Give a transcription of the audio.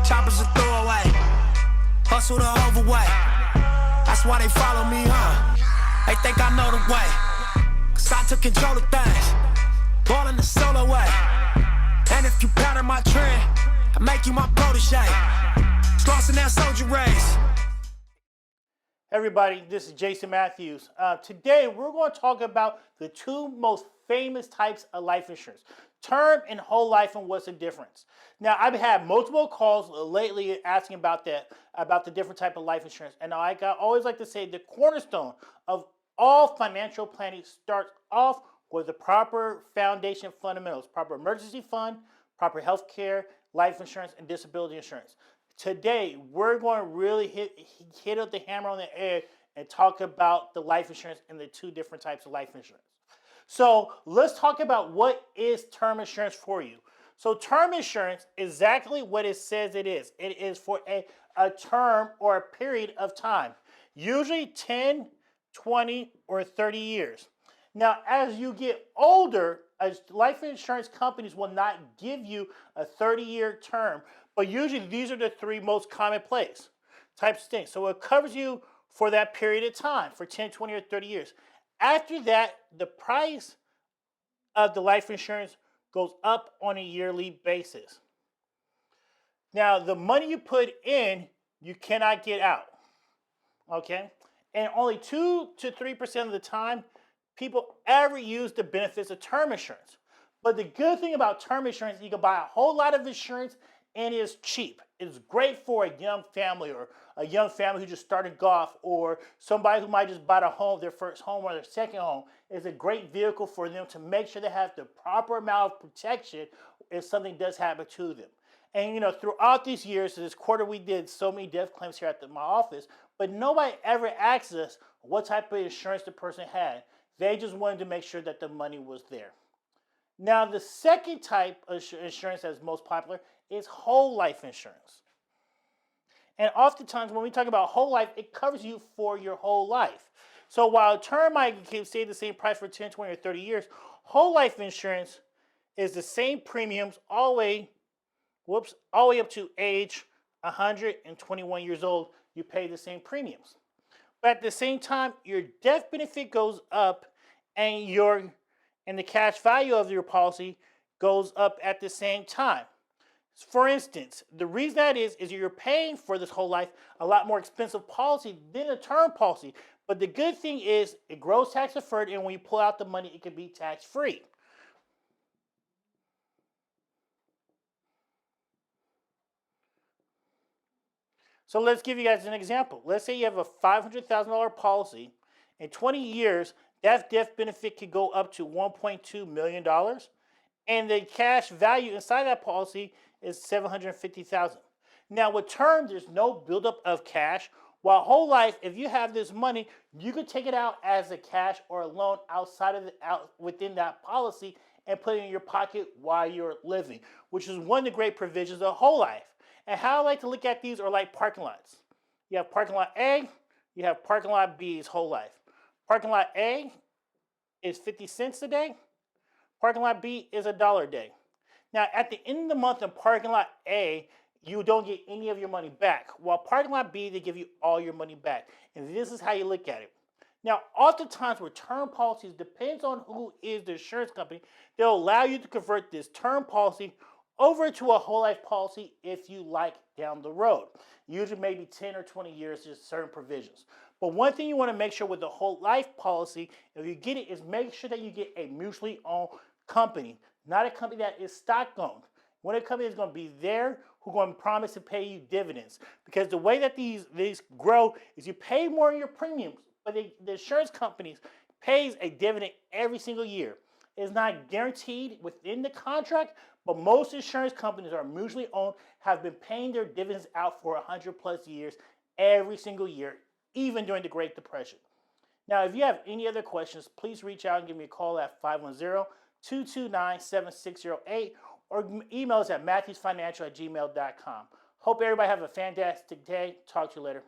Choppers a throwaway. Hustle the overweight. That's why they follow me, huh? They think I know the way. Cause I took control of things. Ballin' the solo way. And if you pattern my trend, I make you my protege. Slossin' that soldier race. Everybody, this is Jason Matthews. Today we're going to talk about the two most famous types of life insurance, term and whole life, and what's the difference. Now, I've had multiple calls lately asking about the different type of life insurance, and I always like to say the cornerstone of all financial planning starts off with the proper foundation fundamentals: proper emergency fund, proper health care, life insurance, and disability insurance. Today, we're going to really hit up the hammer on the head and talk about the life insurance and the two different types of life insurance. So let's talk about what is term insurance for you. So term insurance is exactly what it says it is. It is for a term or a period of time, usually 10, 20, or 30 years. Now, as you get older, life insurance companies will not give you a 30-year term, but usually these are the three most commonplace types of things. So it covers you for that period of time, for 10, 20, or 30 years. After that, the price of the life insurance goes up on a yearly basis. Now, the money you put in, you cannot get out, okay? And only 2 to 3% of the time, people ever use the benefits of term insurance. But the good thing about term insurance, you can buy a whole lot of insurance and it's cheap. It's great for a young family, or a young family who just started golf, or somebody who might just buy a home, their first home or their second home. It's a great vehicle for them to make sure they have the proper amount of protection if something does happen to them. And you know, throughout these years, this quarter we did so many death claims here at my office, but nobody ever asked us what type of insurance the person had. They just wanted to make sure that the money was there. Now, the second type of insurance that is most popular is whole life insurance. And oftentimes when we talk about whole life, it covers you for your whole life. So while a term might stay the same price for 10, 20, or 30 years, whole life insurance is the same premiums all the way up to age 121 years old. You pay the same premiums. But at the same time, your death benefit goes up, and the cash value of your policy goes up at the same time. For instance, the reason that is you're paying for this whole life a lot more expensive policy than a term policy. But the good thing is it grows tax deferred, and when you pull out the money, it can be tax free. So let's give you guys an example. Let's say you have a $500,000 policy. In 20 years, that death benefit could go up to $1.2 million. And the cash value inside that policy is $750,000. Now with term, there's no buildup of cash. While whole life, if you have this money, you can take it out as a cash or a loan within that policy and put it in your pocket while you're living, which is one of the great provisions of whole life. And how I like to look at these are like parking lots. You have parking lot A, you have parking lot B's whole life. Parking lot A is 50 cents a day. Parking lot B is $1 a day. Now, at the end of the month in parking lot A, you don't get any of your money back. While parking lot B, they give you all your money back. And this is how you look at it. Now, oftentimes with term policies, depends on who is the insurance company, they'll allow you to convert this term policy over to a whole life policy if you like down the road. Usually maybe 10 or 20 years, just certain provisions. But one thing you want to make sure with the whole life policy, if you get it, is make sure that you get a mutually owned company, not a company that is stock owned. When a company is going to be there, who's going to promise to pay you dividends. Because the way that these grow is you pay more in your premiums, but the insurance companies pays a dividend every single year. It's not guaranteed within the contract, but most insurance companies are mutually owned, have been paying their dividends out for 100 plus years every single year, even during the Great Depression. Now, if you have any other questions, please reach out and give me a call at 510-229-7608 or email us at matthewsfinancial@gmail.com. Hope everybody have a fantastic day. Talk to you later.